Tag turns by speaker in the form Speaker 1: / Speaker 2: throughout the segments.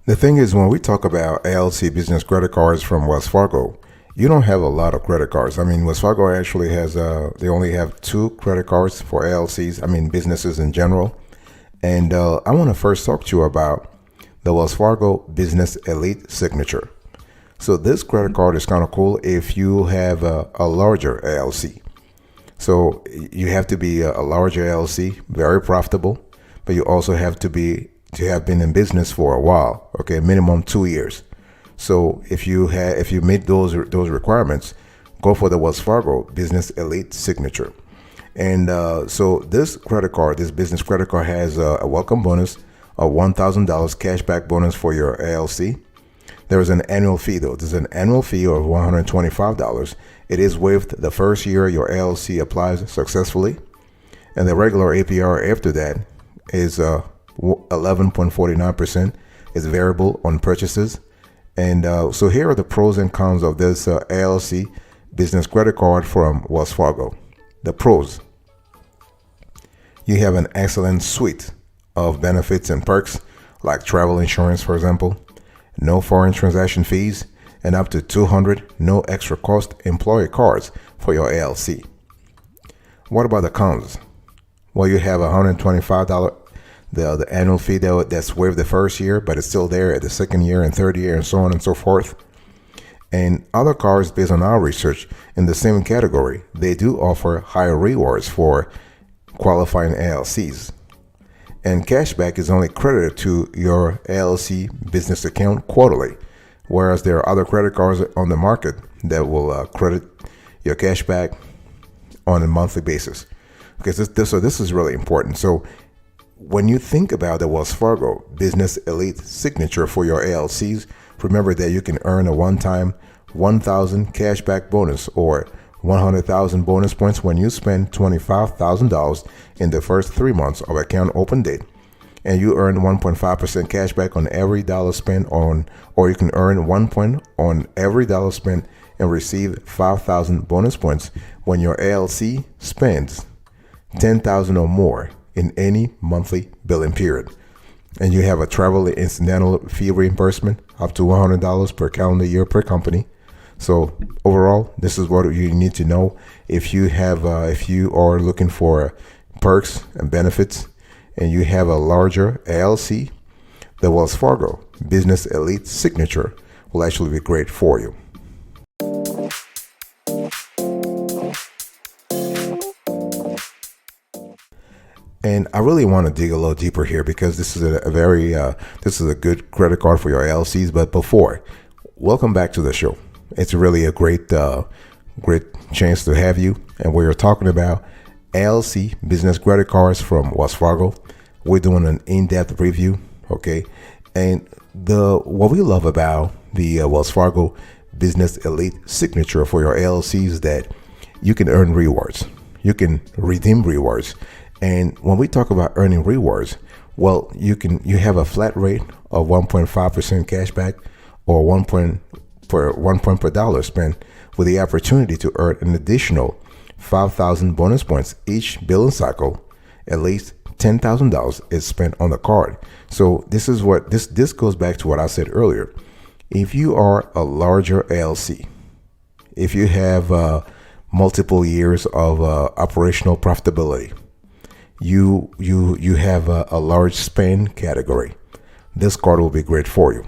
Speaker 1: The thing is, when we talk about LLC business credit cards from Wells Fargo, you don't have a lot of credit cards. I mean, Wells Fargo actually has, they only have two credit cards for LLCs, I mean, businesses in general. And I want to first talk to you about the Wells Fargo Business Elite Signature. So this credit card is kind of cool if you have a larger LLC. So you have to be a larger LLC, very profitable, but you also have to have been in business for a while. Okay, minimum 2 years. So if you meet those requirements, go for the Wells Fargo Business Elite Signature. And so this credit card, this business credit card, has a welcome bonus, a $1,000 cashback bonus for your LLC. There is an annual fee though. There's an annual fee of $125. It is waived the first year your LLC applies successfully, and the regular APR after that is 11.49%. Is variable on purchases. And so here are the pros and cons of this LLC business credit card from Wells Fargo. The pros: you have an excellent suite of benefits and perks like travel insurance, for example, no foreign transaction fees, and up to 200 no extra cost employee cards for your LLC. What about the cons? Well, you have $125 the annual fee that's waived the first year, but it's still there at the second year and third year and so on and so forth. And other cards, based on our research in the same category, they do offer higher rewards for qualifying LLCs. And cashback is only credited to your LLC business account quarterly, whereas there are other credit cards on the market that will credit your cashback on a monthly basis. Okay, so this is really important. So when you think about the Wells Fargo Business Elite Signature for your LLCs, remember that you can earn a one-time 1,000 cashback bonus or 100,000 bonus points when you spend $25,000 in the first 3 months of account open date. And you earn 1.5% cashback on every dollar spent or you can earn 1 point on every dollar spent and receive 5,000 bonus points when your LLC spends 10,000 or more in any monthly billing period. And you have a travel incidental fee reimbursement up to $100 per calendar year per company. So overall, this is what you need to know if you are looking for perks and benefits and you have a larger LLC. The Wells Fargo Business Elite Signature will actually be great for you. And I really want to dig a little deeper here because this is this is a good credit card for your LLCs. But before, welcome back to the show. It's really a great chance to have you. And we are talking about LLC business credit cards from Wells Fargo. We're doing an in-depth review, okay? And what we love about the Wells Fargo Business Elite Signature for your LLC is that you can earn rewards. You can redeem rewards. And when we talk about earning rewards, well, you have a flat rate of 1.5% cashback or 1 point per dollar spent, with the opportunity to earn an additional 5,000 bonus points each billing cycle. At least $10,000 is spent on the card. So this is what this goes back to what I said earlier. If you are a larger LLC, if you have multiple years of operational profitability, you have a large spend category, this card will be great for you.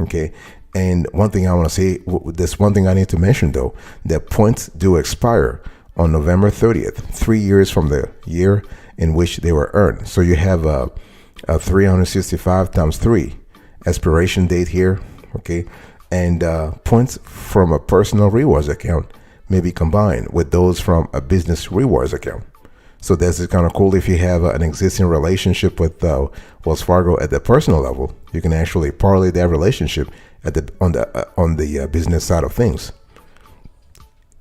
Speaker 1: Okay. And one thing I want to say, this one thing I need to mention though, that points do expire on November 30th, 3 years from the year in which they were earned. So you have a 365 times 3 expiration date here. Okay. And points from a personal rewards account may be combined with those from a business rewards account. So this is kind of cool. If you have an existing relationship with Wells Fargo at the personal level, you can actually parlay that relationship on the business side of things.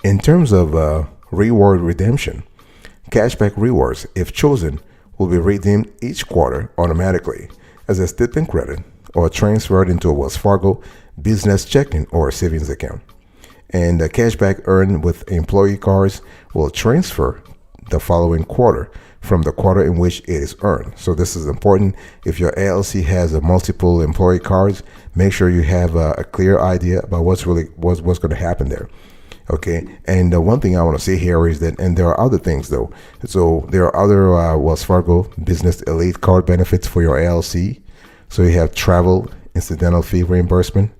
Speaker 1: In terms of reward redemption, cashback rewards, if chosen, will be redeemed each quarter automatically as a stipend credit or transferred into a Wells Fargo business checking or savings account. And the cashback earned with employee cards will transfer the following quarter from the quarter in which it is earned. So this is important. If your LLC has a multiple employee cards, make sure you have a clear idea about what's going to happen there. Okay, and one thing I want to say here is that, and there are other things though. So there are other Wells Fargo Business Elite card benefits for your LLC. So you have travel incidental fee reimbursement.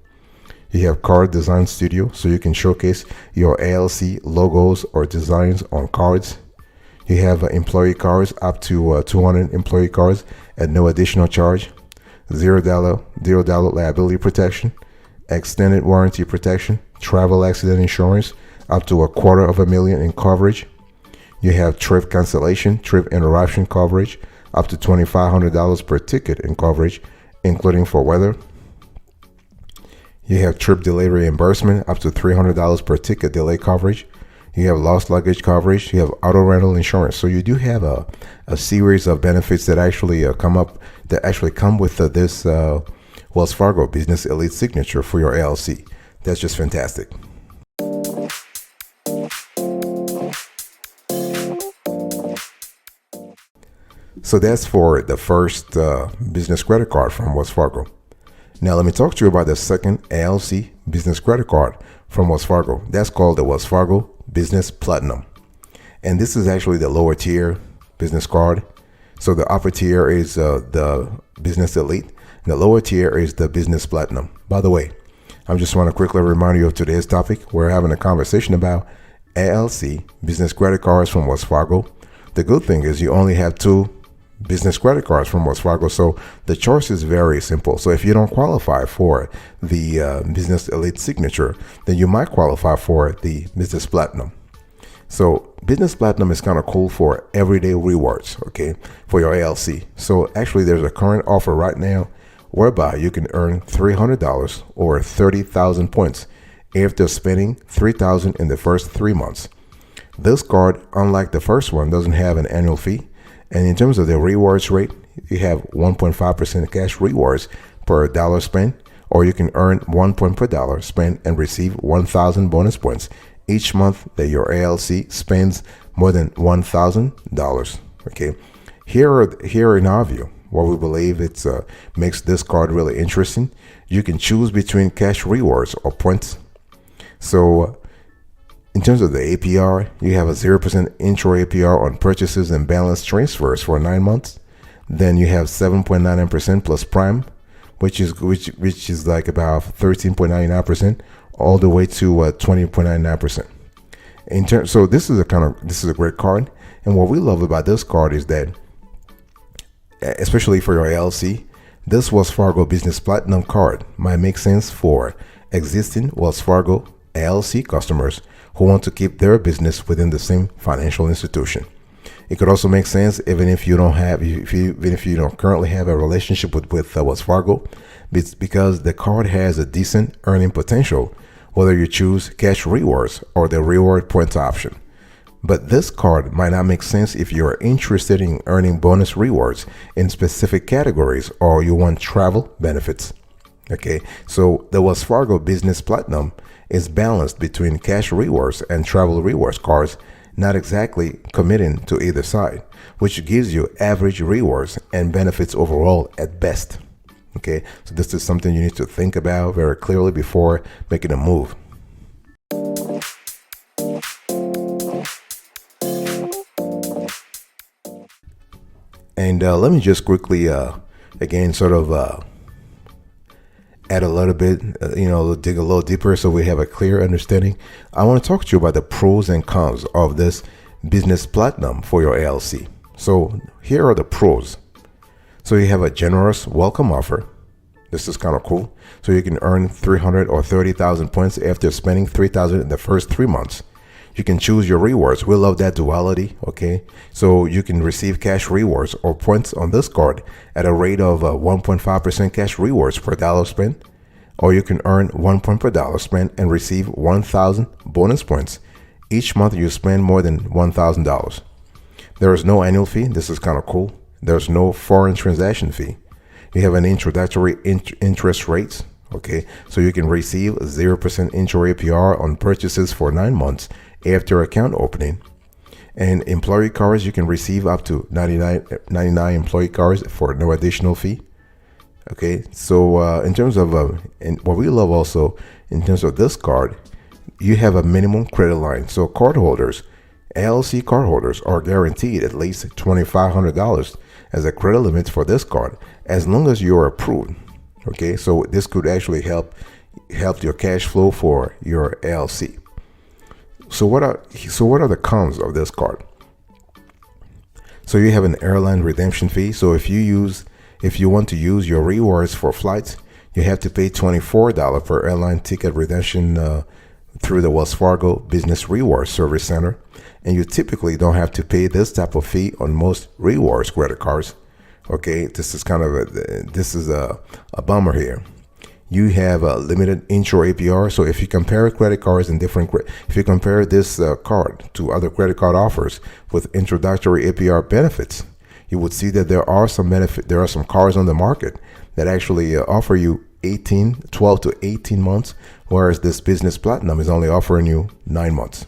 Speaker 1: You have card design studio, so you can showcase your LLC logos or designs on cards. You have employee cards up to 200 employee cards at no additional charge. $0 liability protection, extended warranty protection, travel accident insurance up to $250,000 in coverage. You have trip cancellation, trip interruption coverage up to $2,500 per ticket in coverage, including for weather. You have trip delay reimbursement up to $300 per ticket delay coverage. You have lost luggage coverage. You have auto rental insurance. So you do have a series of benefits that actually come with this Wells Fargo Business Elite signature for your LLC. That's just fantastic. So that's for the first business credit card from Wells Fargo. Now let me talk to you about the second LLC business credit card from Wells Fargo. That's called the Wells Fargo Business Platinum. And this is actually the lower tier business card. So the upper tier is the Business Elite, and the lower tier is the Business Platinum. By the way, I just want to quickly remind you of today's topic. We're having a conversation about LLC business credit cards from Wells Fargo. The good thing is you only have 2 business credit cards from Wells Fargo, so the choice is very simple. So if you don't qualify for the Business Elite signature, then you might qualify for the Business Platinum. So Business Platinum is kind of cool for everyday rewards, okay, for your LLC. So actually there's a current offer right now whereby you can earn $300 or 30,000 points after spending $3,000 in the first 3 months. This card, unlike the first one, doesn't have an annual fee. And in terms of the rewards rate, you have 1.5% cash rewards per dollar spent, or you can earn 1 point per dollar spent and receive 1,000 bonus points each month that your LLC spends more than $1,000. Okay, here in our view, what we believe it's makes this card really interesting. You can choose between cash rewards or points. So in terms of the APR, you have a 0% intro APR on purchases and balance transfers for 9 months. Then you have 7.99% plus prime, which is like about 13.99%, all the way to 20.99%. So this is a great card. And what we love about this card is that, especially for your LLC, this Wells Fargo Business Platinum card might make sense for existing Wells Fargo LLC customers who want to keep their business within the same financial institution. It could also make sense even if you don't currently have a relationship with Wells Fargo, because the card has a decent earning potential, whether you choose cash rewards or the reward points option. But this card might not make sense if you're interested in earning bonus rewards in specific categories or you want travel benefits. Okay, so the Wells Fargo Business Platinum is balanced between cash rewards and travel rewards cards, not exactly committing to either side, which gives you average rewards and benefits overall at best. Okay, so this is something you need to think about very clearly before making a move. And let me just quickly, again, sort of add a little bit, dig a little deeper so we have a clear understanding. I want to talk to you about the pros and cons of this Business Platinum for your LLC. So here are the pros. So you have a generous welcome offer. This is kind of cool. So you can earn 300 or 30,000 points after spending 3,000 in the first 3 months. You can choose your rewards. We love that duality. Okay, so you can receive cash rewards or points on this card at a rate of 1.5% cash rewards per dollar spent, or you can earn 1 point per dollar spent and receive 1,000 bonus points each month you spend more than $1,000. There is no annual fee. This is kind of cool. There's no foreign transaction fee. You have an introductory interest rates. Okay, so you can receive 0% intro APR on purchases for 9 months after account opening. And employee cards, you can receive up to 99 employee cards for no additional fee. Okay, so in terms of and what we love also in terms of this card, you have a minimum credit line. So cardholders, LLC cardholders are guaranteed at least $2,500 as a credit limit for this card, as long as you're approved. Okay, so this could actually help your cash flow for your LLC. So what are the cons of this card? So you have an airline redemption fee. So if you want to use your rewards for flights, you have to pay $24 per airline ticket redemption through the Wells Fargo Business Rewards Service Center. And you typically don't have to pay this type of fee on most rewards credit cards. Okay, this is kind of a bummer here. You have a limited intro APR. So if you compare credit cards and if you compare this card to other credit card offers with introductory APR benefits, you would see that there are some cards on the market that actually offer you 12 to 18 months, whereas this Business Platinum is only offering you 9 months.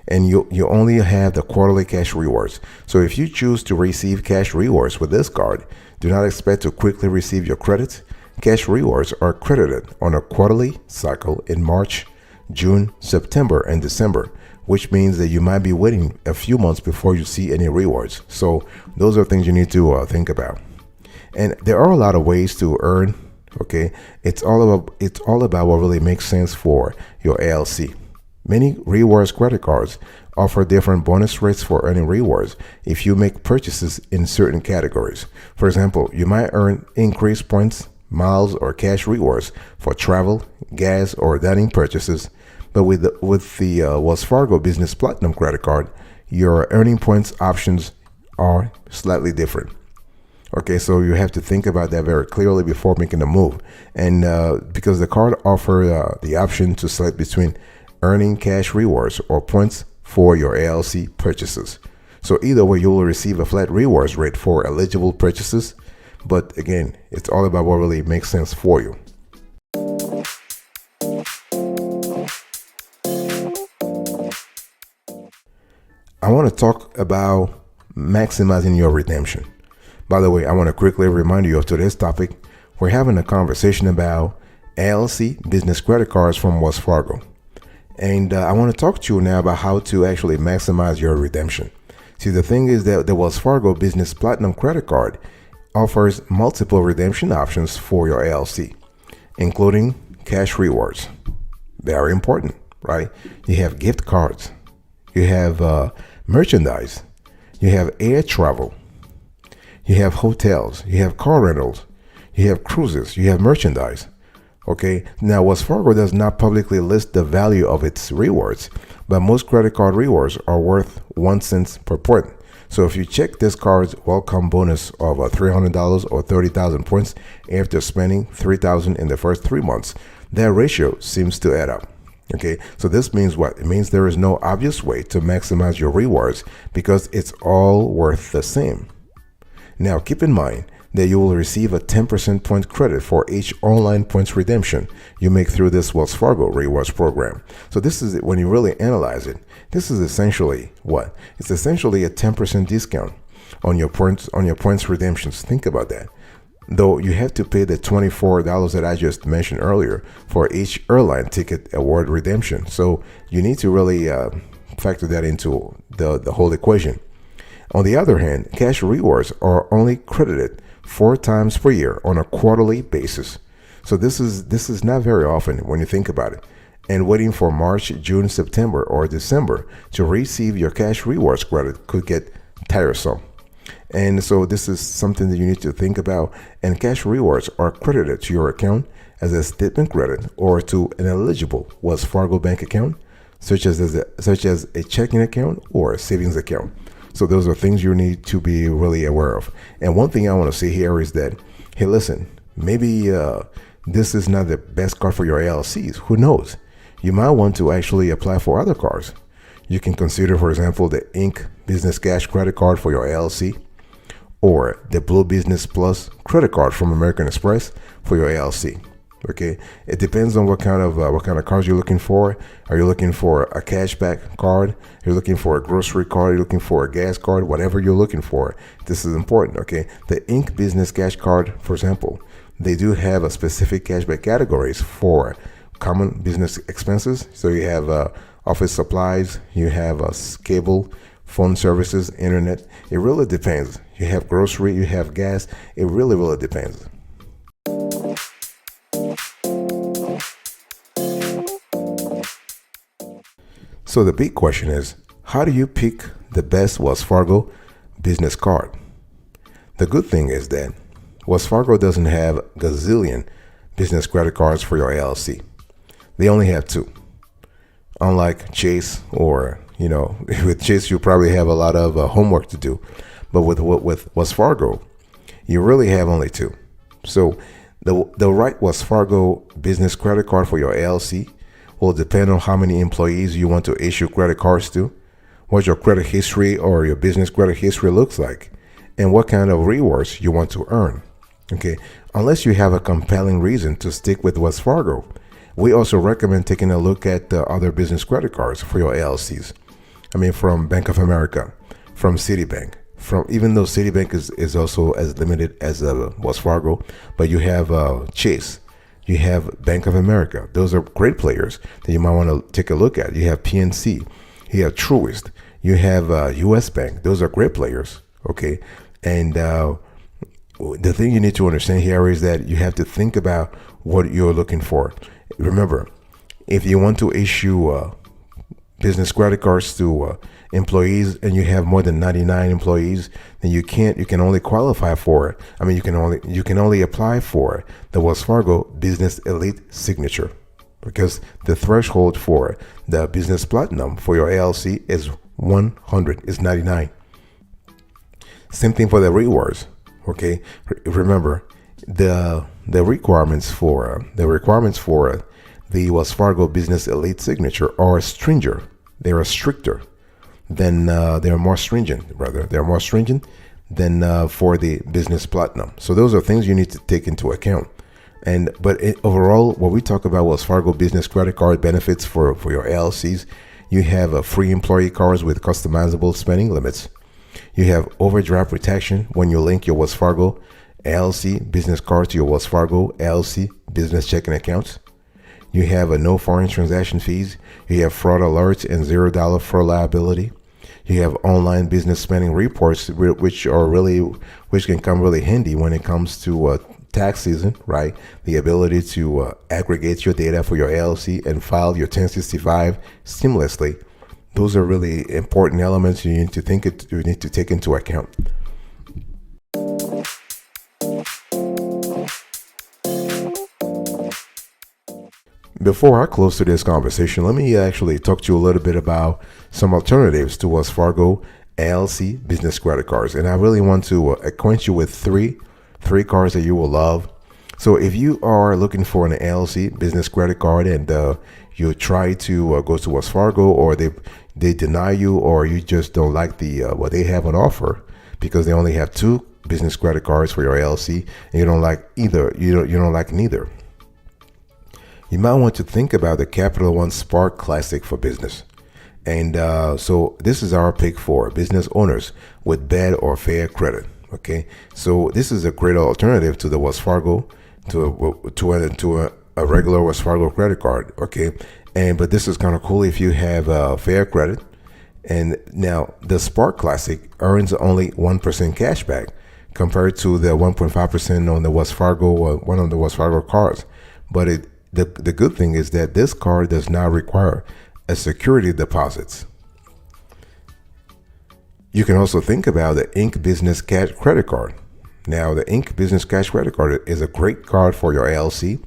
Speaker 1: And you only have the quarterly cash rewards. So if you choose to receive cash rewards with this card, do not expect to quickly receive your credits. Cash rewards are credited on a quarterly cycle in March, June, September, and December, which means that you might be waiting a few months before you see any rewards. So those are things you need to think about. And there are a lot of ways to earn. Okay, it's all about what really makes sense for your LLC. Many rewards credit cards offer different bonus rates for earning rewards if you make purchases in certain categories. For example, you might earn increased points, miles, or cash rewards for travel, gas, or dining purchases. But with the Wells Fargo Business Platinum credit card, your earning points options are slightly different. Okay, so you have to think about that very clearly before making a move. And because the card offers the option to select between earning cash rewards or points for your LLC purchases. So either way, you will receive a flat rewards rate for eligible purchases. But again, it's all about what really makes sense for you. I want to talk about maximizing your redemption. By the way, I want to quickly remind you of today's topic. We're having a conversation about LLC business credit cards from Wells Fargo. And I want to talk to you now about how to actually maximize your redemption. See, the thing is that the Wells Fargo Business Platinum credit card offers multiple redemption options for your LLC, including cash rewards. Very important, right? You have gift cards, you have merchandise, you have air travel, you have hotels, you have car rentals, you have cruises, you have merchandise. Okay, now Wells Fargo does not publicly list the value of its rewards, but most credit card rewards are worth 1 cent per point. So if you check this card's welcome bonus of $300 or 30,000 points after spending $3,000 in the first 3 months, that ratio seems to add up. Okay, so this means what? It means there is no obvious way to maximize your rewards because it's all worth the same. Now keep in mind that you will receive a 10% point credit for each online points redemption you make through this Wells Fargo rewards program. So this is, when you really analyze it, this is essentially what? It's essentially a 10% discount on your points redemptions. Think about that. Though you have to pay the $24 that I just mentioned earlier for each airline ticket award redemption. So you need to really factor that into the whole equation. On the other hand, cash rewards are only credited 4 times per year on a quarterly basis. So this is not very often when you think about it. And waiting for March, June, September, or December to receive your cash rewards credit could get tiresome. And so this is something that you need to think about. And cash rewards are credited to your account as a statement credit or to an eligible Wells Fargo bank account, such as a checking account or a savings account. So those are things you need to be really aware of. And one thing I want to say here is that, hey, listen, maybe this is not the best card for your LLCs. Who knows? You might want to actually apply for other cards. You can consider, for example, the Inc. Business Cash Credit Card for your LLC, or the Blue Business Plus Credit Card from American Express for your LLC. Okay, it depends on what kind of cards you're looking for. Are you looking for a cashback card? You're looking for a grocery card? You're looking for a gas card? Whatever you're looking for, this is important. Okay, the Inc. Business Cash Card, for example, they do have a specific cashback categories for common business expenses. So you have office supplies, you have cable, phone services, internet. It really depends. You have grocery, you have gas. It really depends. So the big question is, how do you pick the best Wells Fargo business card? The good thing is that Wells Fargo doesn't have gazillion business credit cards for your LLC. They only have two. Unlike Chase, or with Chase you probably have a lot of homework to do, but with Wells Fargo, you really have only two. So the right Wells Fargo business credit card for your LLC will depend on how many employees you want to issue credit cards to, what your credit history or your business credit history looks like, and what kind of rewards you want to earn. Okay, unless you have a compelling reason to stick with Wells Fargo, we also recommend taking a look at the other business credit cards for your LLCs. I mean, from Bank of America, from Citibank, even though Citibank is also as limited as Wells Fargo, but you have Chase, you have Bank of America. Those are great players that you might want to take a look at. You have PNC, you have Truist, you have US Bank. Those are great players. Okay, and the thing you need to understand here is that you have to think about what you're looking for. Remember, if you want to issue business credit cards to employees and you have more than 99 employees, then you can only qualify for, you can only apply for the Wells Fargo Business Elite Signature, because the threshold for the Business Platinum for your LLC is 100, is 99. Same thing for the rewards. Okay, remember the requirements for the Wells Fargo Business Elite Signature are stricter. They are stricter than they're more stringent than for the Business Platinum. So those are things you need to take into account. But overall, when we talk about Wells Fargo Business Credit Card benefits for your LLCs, you have free employee cards with customizable spending limits. You have overdraft protection when you link your Wells Fargo LLC business card to your Wells Fargo LLC business checking accounts. You have no foreign transaction fees. You have fraud alerts and $0 fraud liability. You have online business spending reports, which can come really handy when it comes to tax season, right? The ability to aggregate your data for your LLC and file your 1065 seamlessly. Those are really important elements you need to take into account. Before I close today's conversation, let me actually talk to you a little bit about some alternatives to Wells Fargo LLC business credit cards. And I really want to acquaint you with three cards that you will love. So if you are looking for an LLC business credit card and you try to go to Wells Fargo, or they deny you, or you just don't like what they have on offer because they only have two business credit cards for your LLC, and you don't like either, you don't like neither, you might want to think about the Capital One Spark Classic for Business. And so this is our pick for business owners with bad or fair credit. Okay, so this is a great alternative to the Wells Fargo, to a regular Wells Fargo credit card. Okay, but this is kind of cool if you have fair credit. And now the Spark Classic earns only 1% cash back compared to the 1.5% on the Wells Fargo, one of the Wells Fargo cards. But the good thing is that this card does not require a security deposits. You can also think about the Inc. Business Cash Credit Card. Now, the Inc. Business Cash Credit Card is a great card for your LLC.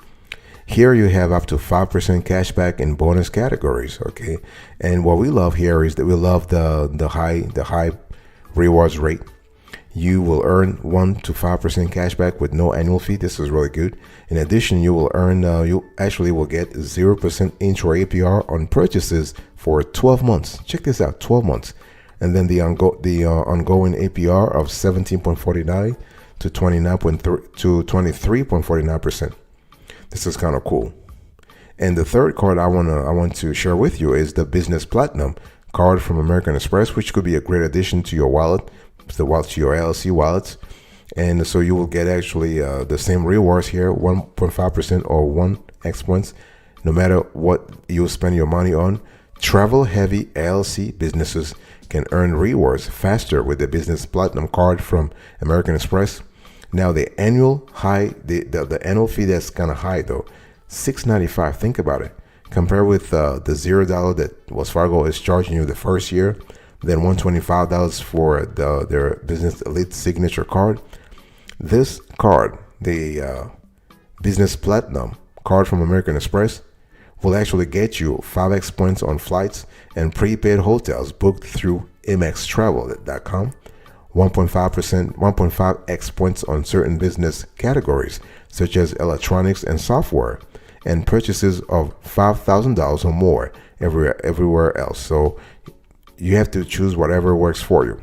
Speaker 1: Here you have up to 5% cash back in bonus categories. Okay, and what we love here is that we love the high rewards rate. You will earn 1 to 5% cash back with no annual fee. This is really good. In addition, you will earn you actually will get 0% intro APR on purchases for 12 months. Check this out, 12 months. And then the ongoing APR of 17.49 to 23.49%. This is kind of cool. And the third card I want to share with you is the Business Platinum card from American Express, which could be a great addition to your wallet, to your LLC wallets. And so you will get actually the same rewards here, 1.5% or 1x points, no matter what you spend your money on. Travel heavy LLC businesses can earn rewards faster with the Business Platinum card from American Express. Now the annual annual fee, that's kind of high though, $6.95. Think about it. Compare with the $0 that Wells Fargo is charging you the first year, then $125 for their Business Elite Signature card. This card, the Business Platinum card from American Express, will actually get you 5x points on flights and prepaid hotels booked through MXTravel.com. 1.5x points on certain business categories such as electronics and software, and purchases of $5,000 or more everywhere else. So you have to choose whatever works for you.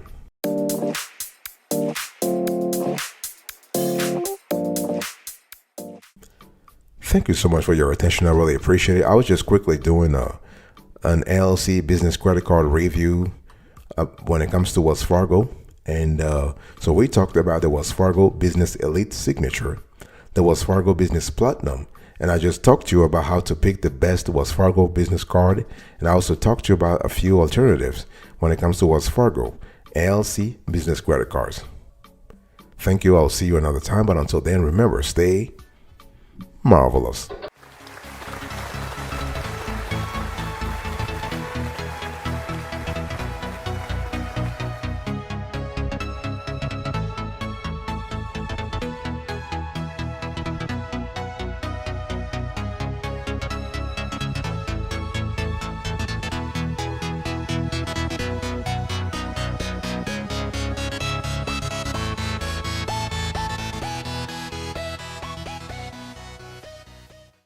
Speaker 1: Thank you so much for your attention. I really appreciate it. I was just quickly doing an LLC business credit card review when it comes to Wells Fargo. And so we talked about the Wells Fargo Business Elite Signature, the Wells Fargo Business Platinum, and I just talked to you about how to pick the best Wells Fargo business card. And I also talked to you about a few alternatives when it comes to Wells Fargo LLC business credit cards. Thank you. I'll see you another time. But until then, remember, stay marvelous.